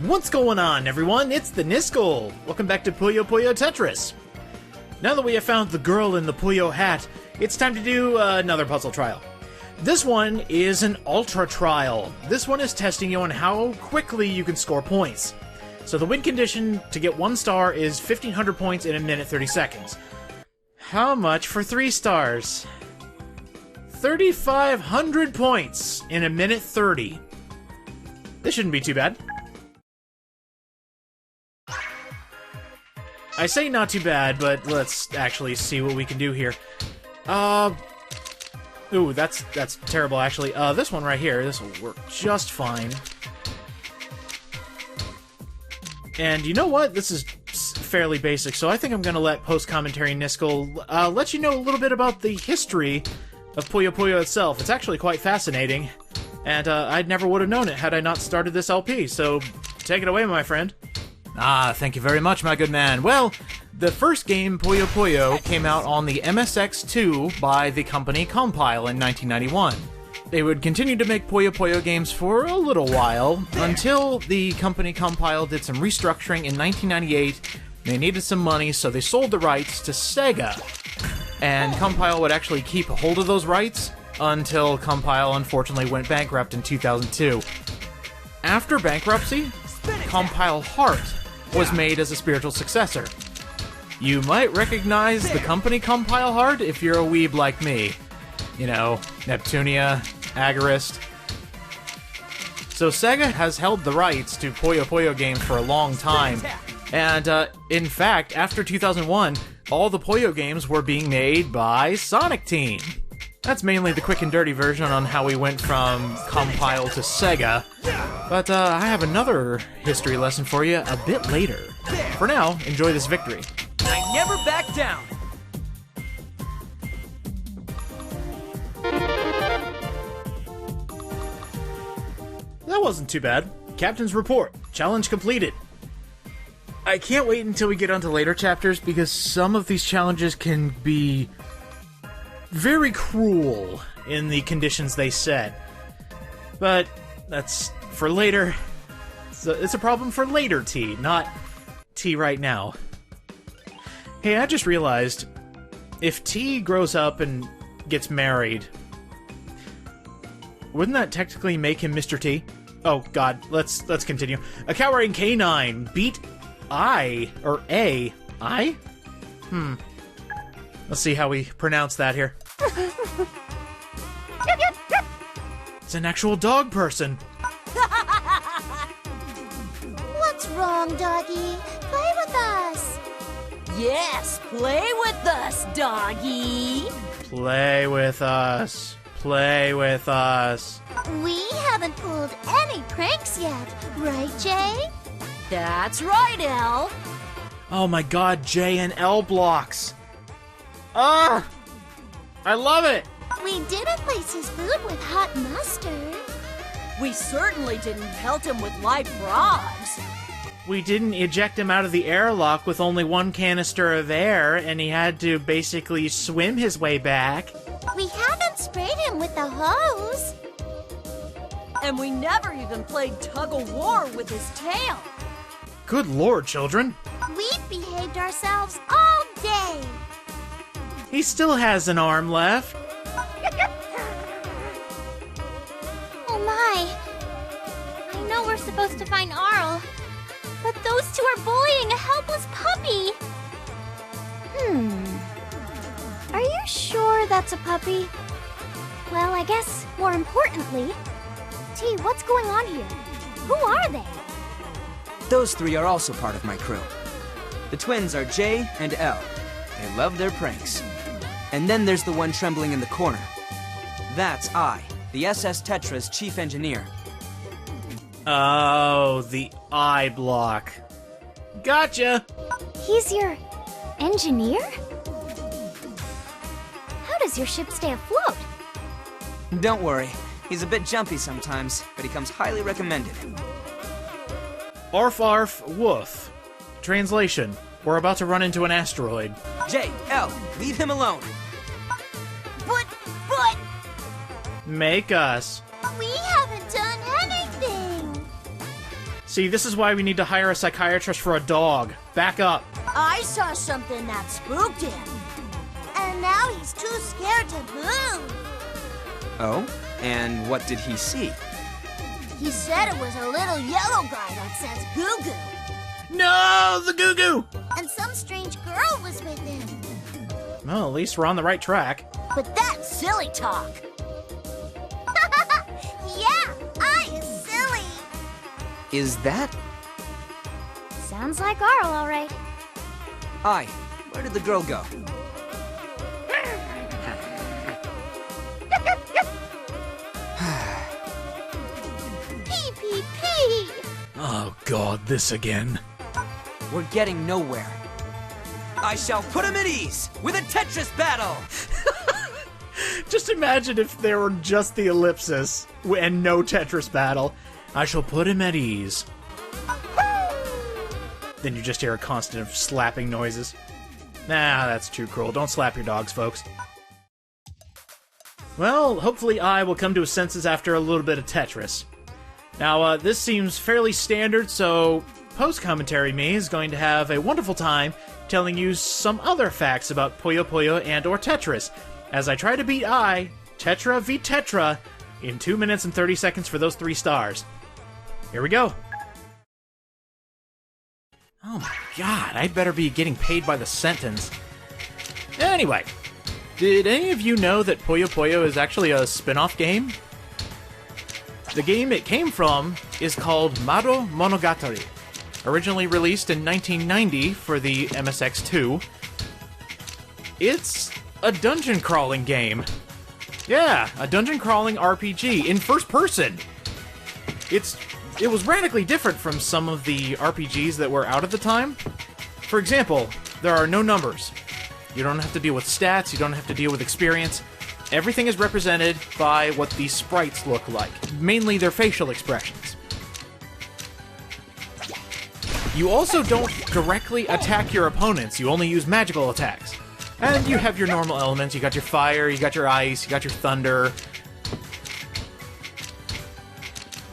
What's going on, everyone? It's the Niskel! Welcome back to Puyo Puyo Tetris! Now that we have found the girl in the Puyo hat, it's time to do another puzzle trial. This one is an ultra trial. This one is testing you on how quickly you can score points. So the win condition to get 1 star is 1500 points in a minute 30 seconds. How much for 3 stars? 3,500 points in a minute 30. This shouldn't be too bad. I say not too bad, but let's actually see what we can do here. Ooh, that's terrible, actually. This one right here, this will work just fine. And you know what? This is fairly basic, so I think I'm gonna let post-commentary Niskel let you know a little bit about the history of Puyo Puyo itself. It's actually quite fascinating, and I never would have known it had I not started this LP, so take it away, my friend. Thank you very much, my good man. Well, the first game, Puyo Puyo, came out on the MSX2 by the company Compile in 1991. They would continue to make Puyo Puyo games for a little while, until the company Compile did some restructuring in 1998. They needed some money, so they sold the rights to Sega. And Compile would actually keep a hold of those rights until Compile unfortunately went bankrupt in 2002. After bankruptcy, Compile Heart was made as a spiritual successor. You might recognize the company Compile Heart if you're a weeb like me. You know, Neptunia, Agarist. So Sega has held the rights to Puyo Puyo games for a long time. And in fact, after 2001, all the Puyo games were being made by Sonic Team. That's mainly the quick and dirty version on how we went from Compile to Sega. But I have another history lesson for you a bit later. For now, enjoy this victory. I never back down! That wasn't too bad. Captain's report. Challenge completed. I can't wait until we get onto later chapters because some of these challenges can be very cruel in the conditions they set. But that's for later. It's a problem for later T, not T right now. Hey, I just realized, if T grows up and gets married, wouldn't that technically make him Mr. T? Oh god, let's continue. A cowering canine beat I, or A, I? Let's see how we pronounce that here. It's an actual dog person. What's wrong, doggy? Play with us. Yes, play with us, doggy. Play with us. Play with us. We haven't pulled any pranks yet, right, Jay? That's right, Elle. Oh my god, J and L blocks. Ah! I love it! We didn't place his food with hot mustard. We certainly didn't pelt him with live frogs. We didn't eject him out of the airlock with only 1 canister of air, and he had to basically swim his way back. We haven't sprayed him with the hose. And we never even played tug-of-war with his tail. Good lord, children. We've behaved ourselves all day. He still has an arm left. Oh my. I know we're supposed to find Arl, but those two are bullying a helpless puppy. Are you sure that's a puppy? Well, I guess more importantly, T, what's going on here? Who are they? Those 3 are also part of my crew. The twins are J and L. They love their pranks. And then there's the one trembling in the corner. That's I, the SS Tetra's chief engineer. Oh, the I block. Gotcha! He's your engineer? How does your ship stay afloat? Don't worry, he's a bit jumpy sometimes, but he comes highly recommended. Arf arf woof. Translation: we're about to run into an asteroid. J, L, leave him alone. But... Make us. We haven't done anything. See, this is why we need to hire a psychiatrist for a dog. Back up. I saw something that spooked him. And now he's too scared to move. Oh? And what did he see? He said it was a little yellow guy that says Goo Goo. No, the Goo Goo! And some strange girl was with him. Well, at least we're on the right track. But that's silly talk. Yeah, I is silly. Is that Sounds like Arl, all right. I? Where did the girl go? Pee, pee, pee. Oh god, this again. We're getting nowhere. I shall put him at ease with a Tetris battle! Just imagine if there were just the ellipsis and no Tetris battle. I shall put him at ease. Then you just hear a constant of slapping noises. Nah, that's too cruel. Don't slap your dogs, folks. Well, hopefully I will come to his senses after a little bit of Tetris. Now, this seems fairly standard, so post-commentary me is going to have a wonderful time telling you some other facts about Puyo Puyo and or Tetris, as I try to beat Tetra v Tetra, in 2 minutes and 30 seconds for those 3 stars. Here we go. Oh my god, I'd better be getting paid by the sentence. Anyway, did any of you know that Puyo Puyo is actually a spin-off game? The game it came from is called Mado Monogatari, originally released in 1990 for the MSX2. It's a dungeon crawling game. Yeah, a dungeon crawling RPG in first person. It was radically different from some of the RPGs that were out at the time. For example, there are no numbers. You don't have to deal with stats, you don't have to deal with experience. Everything is represented by what the sprites look like, mainly their facial expressions. You also don't directly attack your opponents, you only use magical attacks. And you have your normal elements, you got your fire, you got your ice, you got your thunder.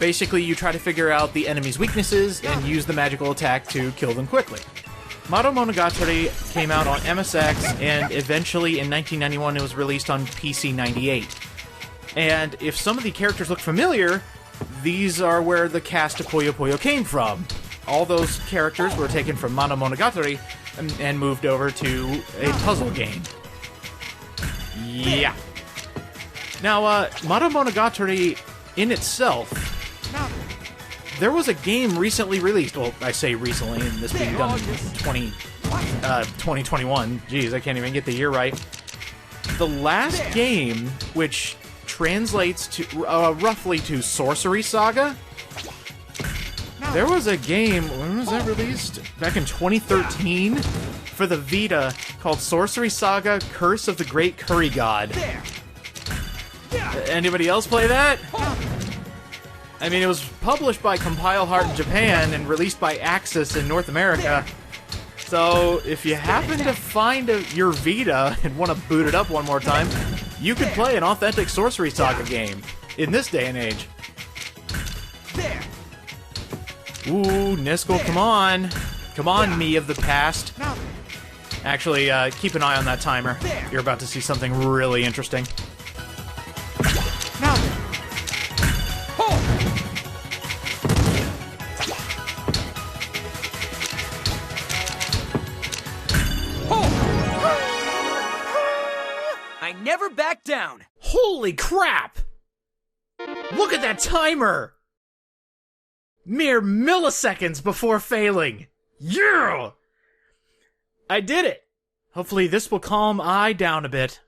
Basically, you try to figure out the enemy's weaknesses and use the magical attack to kill them quickly. Mado Monogatari came out on MSX, and eventually in 1991 it was released on PC 98. And if some of the characters look familiar, these are where the cast of Puyo Puyo came from. All those characters were taken from Mado Monogatari and moved over to a puzzle game. Yeah. Now, Mado Monogatari in itself, there was a game recently released. Well, I say recently, and this being done in 2021. Jeez, I can't even get the year right. The last game, which translates to roughly to Sorcery Saga. There was a game, when was that released? Back in 2013 for the Vita called Sorcery Saga Curse of the Great Curry God. Anybody else play that? I mean, it was published by Compile Heart in Japan and released by Axis in North America. So, if you happen to find your Vita and want to boot it up one more time, you could play an authentic Sorcery Saga game in this day and age. Ooh, Niskel, come on. Come on, me of the past. Actually, keep an eye on that timer. You're about to see something really interesting. I never back down! Holy crap! Look at that timer! Mere milliseconds before failing. Yeah! I did it! Hopefully this will calm I down a bit.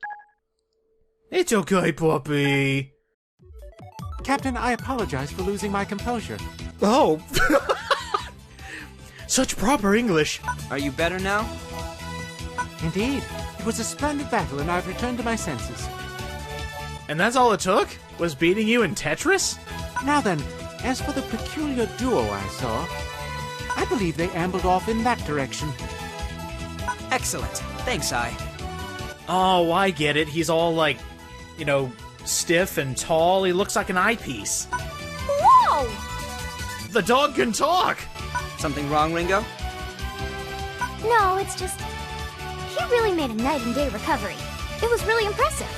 It's okay, puppy. Captain, I apologize for losing my composure. Oh. Such proper English. Are you better now? Indeed. It was a splendid battle, and I've returned to my senses. And that's all it took? Was beating you in Tetris? Now then, as for the peculiar duo I saw, I believe they ambled off in that direction. Excellent. Thanks, I. Oh, I get it. He's all like, you know, stiff and tall. He looks like an eyepiece. Whoa! The dog can talk! Something wrong, Ringo? No, it's just... he really made a night and day recovery. It was really impressive.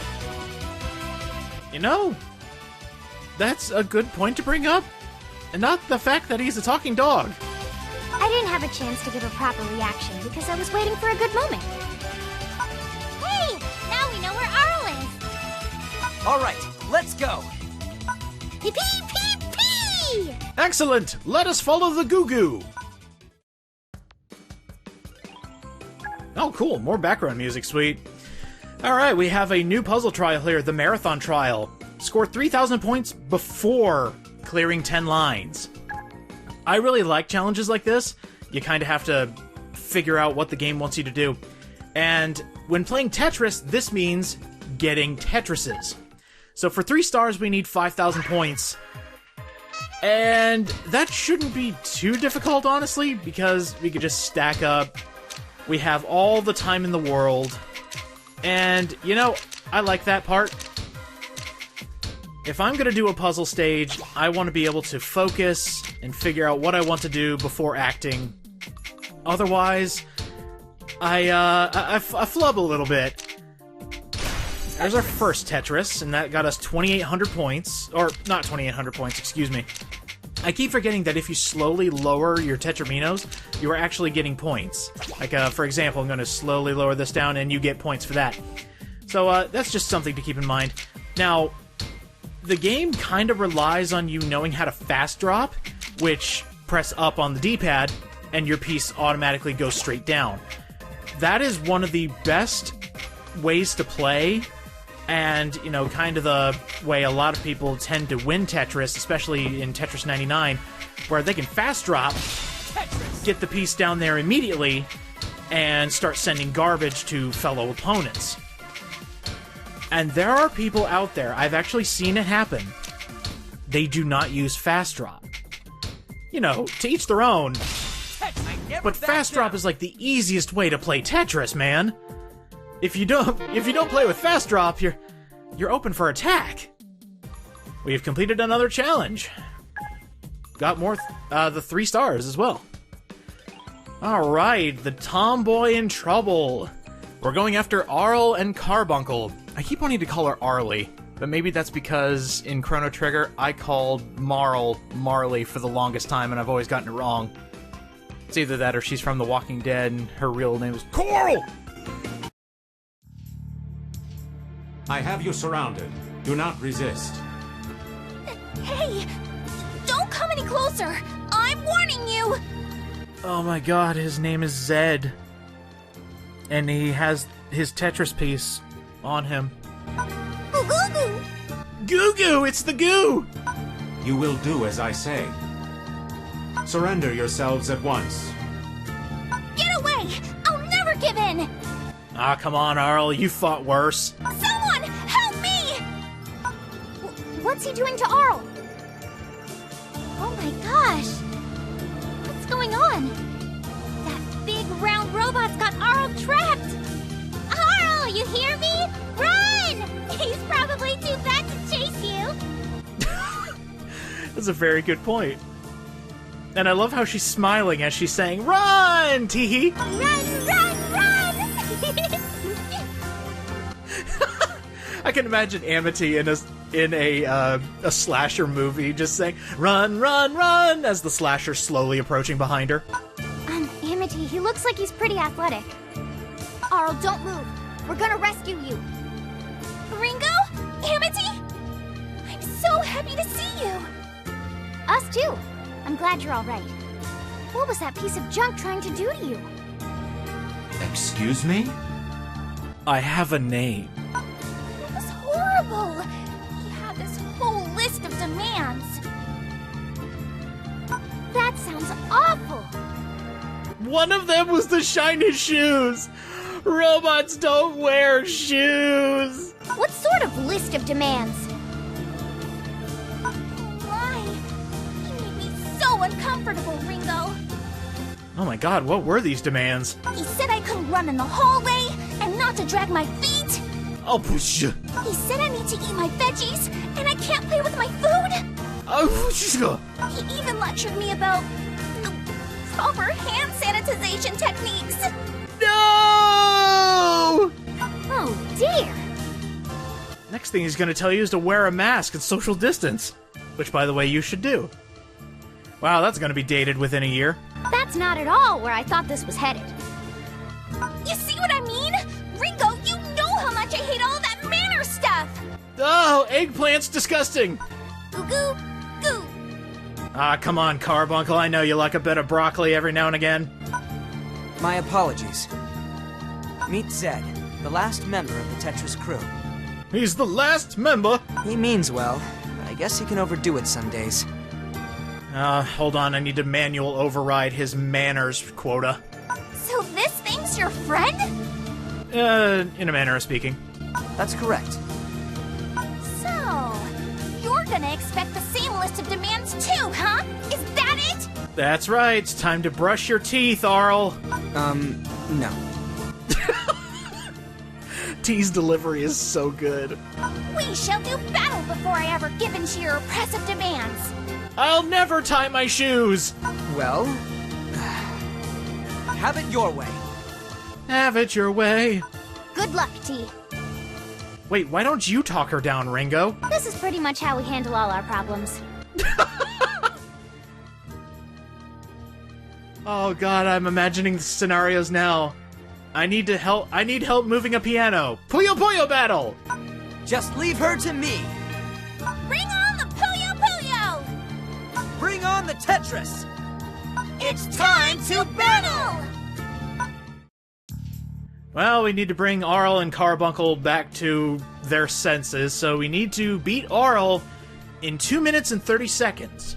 You know, that's a good point to bring up. And not the fact that he's a talking dog. I didn't have a chance to give a proper reaction because I was waiting for a good moment. Hey! Now we know where Arl is! Alright, let's go! Pee pee pee pee! Excellent! Let us follow the Goo Goo! Oh, cool. More background music, sweet. Alright, we have a new puzzle trial here, the Marathon Trial. Score 3,000 points before clearing 10 lines. I really like challenges like this. You kind of have to figure out what the game wants you to do. And when playing Tetris, this means getting Tetrises. So for 3 stars, we need 5,000 points. And that shouldn't be too difficult, honestly, because we could just stack up. We have all the time in the world. And, you know, I like that part. If I'm going to do a puzzle stage, I want to be able to focus and figure out what I want to do before acting. Otherwise, I flub a little bit. There's our first Tetris, and that got us 2,800 points. Or, not 2,800 points, excuse me. I keep forgetting that if you slowly lower your Tetraminos, you are actually getting points. Like, for example, I'm going to slowly lower this down, and you get points for that. So, that's just something to keep in mind. Now, the game kind of relies on you knowing how to fast drop, which press up on the D-pad, and your piece automatically goes straight down. That is one of the best ways to play, and, you know, kind of the way a lot of people tend to win Tetris, especially in Tetris 99, where they can fast drop, get the piece down there immediately, and start sending garbage to fellow opponents. And there are people out there, I've actually seen it happen, they do not use fast drop. You know, to each their own. But fast drop is like the easiest way to play Tetris, man. If you don't play with fast drop, you're open for attack. We've completed another challenge. Got more the 3 stars as well. All right, the tomboy in trouble. We're going after Arl and Carbuncle. I keep wanting to call her Arlie, but maybe that's because in Chrono Trigger I called Marl Marley for the longest time, and I've always gotten it wrong. It's either that or she's from The Walking Dead and her real name is Coral! I have you surrounded. Do not resist. Hey! Don't come any closer! I'm warning you! Oh my god, his name is Zed. And he has his Tetris piece on him. Goo goo goo! Goo Goo! It's the goo! You will do as I say. Surrender yourselves at once. Get away! I'll never give in! Ah, come on, Arl, you fought worse. Someone! Help me! What's he doing to Arl? Oh my gosh! What's going on? That big round robot's got Arl trapped! Arl, you hear me? Run! He's probably too fat to chase you! That's a very good point. And I love how she's smiling as she's saying, "Run, Teehee!" Run, run, run! I can imagine Amity in a slasher movie just saying, "Run, run, run!" as the slasher's slowly approaching behind her. Amity, he looks like he's pretty athletic. Arl, don't move. We're gonna rescue you. Ringo? Amity? I'm so happy to see you. Us too. I'm glad you're all right. What was that piece of junk trying to do to you? Excuse me? I have a name. It was horrible. He had this whole list of demands. That sounds awful. One of them was the shiny shoes. Robots don't wear shoes. What sort of list of demands? My, he made me so uncomfortable, Ringo. Oh my god, what were these demands? He said I couldn't run in the hallway and not to drag my feet. I'll push you. He said I need to eat my veggies and I can't play with my food. He even lectured me about proper hand sanitization techniques. No! Oh dear. Next thing he's going to tell you is to wear a mask and social distance. Which, by the way, you should do. Wow, that's going to be dated within a year. That's not at all where I thought this was headed. You see what I mean? Ringo, you know how much I hate all that manner stuff! Oh, eggplant's disgusting! Goo goo goo. Ah, come on, Carbuncle. I know you like a bit of broccoli every now and again. My apologies. Meet Zed, the last member of the Tetris crew. He's the last member! He means well, but I guess he can overdo it some days. Hold on, I need to manual override his manners quota. So this thing's your friend? In a manner of speaking. That's correct. So, you're gonna expect the same list of demands too, huh? Is that it? That's right, it's time to brush your teeth, Arl. No. T's delivery is so good. We shall do battle before I ever give in to your oppressive demands. I'll never tie my shoes! Well, have it your way. Have it your way. Good luck, T. Wait, why don't you talk her down, Ringo? This is pretty much how we handle all our problems. Oh god, I'm imagining the scenarios now. I need help moving a piano. Puyo Puyo battle! Just leave her to me. Bring on the Puyo Puyo! Bring on the Tetris. It's time to battle! Well, we need to bring Arl and Carbuncle back to their senses, so we need to beat Arl in 2 minutes and 30 seconds.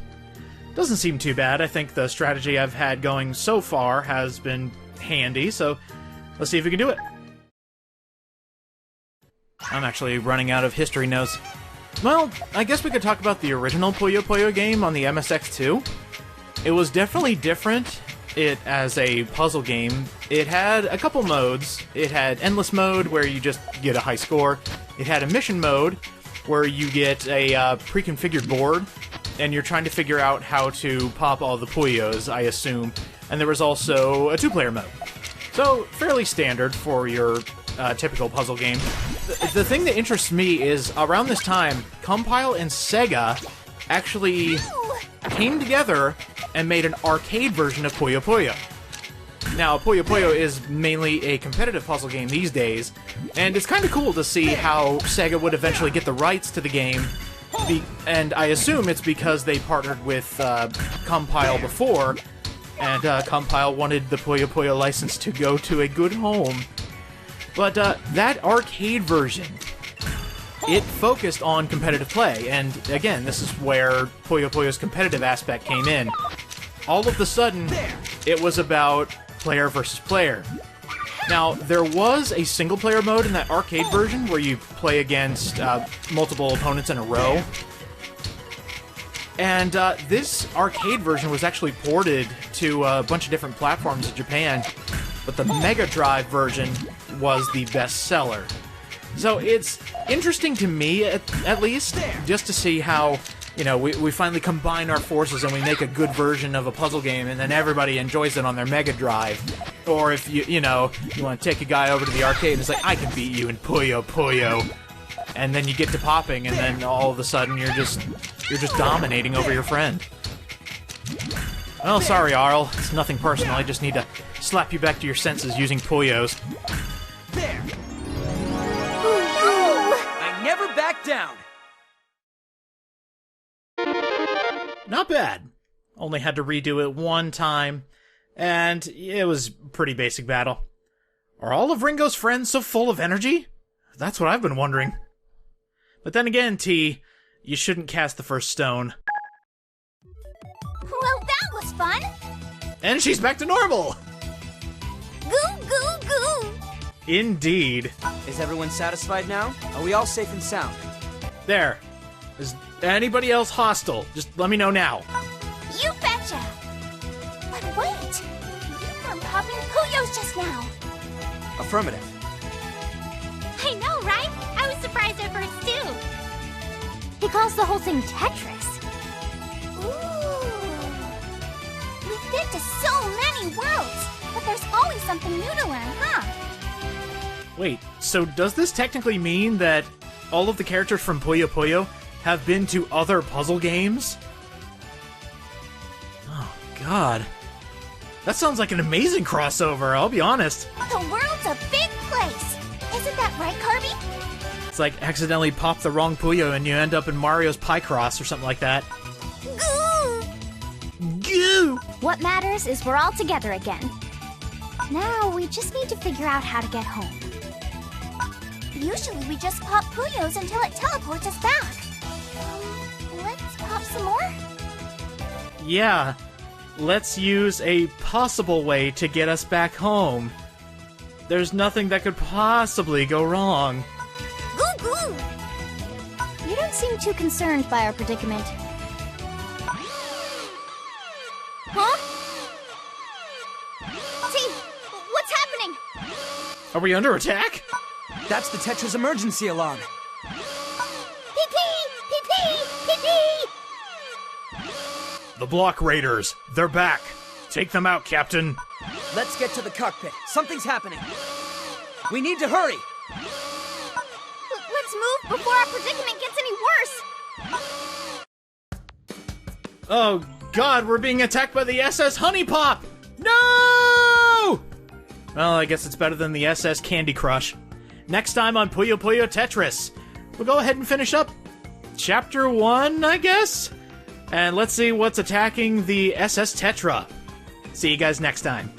Doesn't seem too bad. I think the strategy I've had going so far has been handy, so let's see if we can do it. I'm actually running out of history notes. Well, I guess we could talk about the original Puyo Puyo game on the MSX2. It was definitely different as a puzzle game. It had a couple modes. It had endless mode, where you just get a high score. It had a mission mode, where you get a pre-configured board, and you're trying to figure out how to pop all the Puyos, I assume. And there was also a two-player mode. So, fairly standard for your typical puzzle game. The thing that interests me is, around this time, Compile and Sega actually came together and made an arcade version of Puyo Puyo. Now, Puyo Puyo is mainly a competitive puzzle game these days, and it's kind of cool to see how Sega would eventually get the rights to the game, and I assume it's because they partnered with Compile before, and Compile wanted the Puyo Puyo license to go to a good home. But that arcade version, it focused on competitive play, and again, this is where Puyo Puyo's competitive aspect came in. All of a sudden, it was about player versus player. Now, there was a single-player mode in that arcade version where you play against multiple opponents in a row. And this arcade version was actually ported to a bunch of different platforms in Japan, but the Mega Drive version was the best seller. So it's interesting to me, at least, just to see how, you know, we finally combine our forces and we make a good version of a puzzle game, and then everybody enjoys it on their Mega Drive. Or if you want to take a guy over to the arcade and it's like, I can beat you in Puyo Puyo. And then you get to popping, and then all of a sudden you're just dominating over your friend. Well, sorry, Arl. It's nothing personal. I just need to slap you back to your senses using Puyos. There. I never back down. Not bad. Only had to redo it one time, and it was a pretty basic battle. Are all of Ringo's friends so full of energy? That's what I've been wondering. But then again, T, you shouldn't cast the first stone. Well, that was fun! And she's back to normal! Goo goo goo! Indeed. Is everyone satisfied now? Are we all safe and sound? There. Is anybody else hostile? Just let me know now. You betcha! But wait! You were popping Puyos just now! Affirmative. I know, right? I was surprised at first, too. He calls the whole thing Tetris. Ooh. We've been to so many worlds, but there's always something new to learn, huh? Wait, so does this technically mean that all of the characters from Puyo Puyo have been to other puzzle games? Oh, God. That sounds like an amazing crossover, I'll be honest. The world's a big place! Isn't that right, Kirby? It's like accidentally pop the wrong Puyo and you end up in Mario's Picross or something like that. Goo! Goo! What matters is we're all together again. Now we just need to figure out how to get home. Usually we just pop Puyos until it teleports us back. Let's pop some more? Yeah, let's use a possible way to get us back home. There's nothing that could possibly go wrong. Goo goo! You don't seem too concerned by our predicament. Huh? T, what's happening? Are we under attack? That's the Tetra's emergency alarm. Pee-pee! Pee-pee! Pee-pee! The Block Raiders, they're back. Take them out, Captain. Let's get to the cockpit. Something's happening. We need to hurry. Let's move before our predicament gets any worse. Oh, God, we're being attacked by the SS Honey Pop! No! Well, I guess it's better than the SS Candy Crush. Next time on Puyo Puyo Tetris, we'll go ahead and finish up Chapter 1, I guess? And let's see what's attacking the SS Tetra. See you guys next time.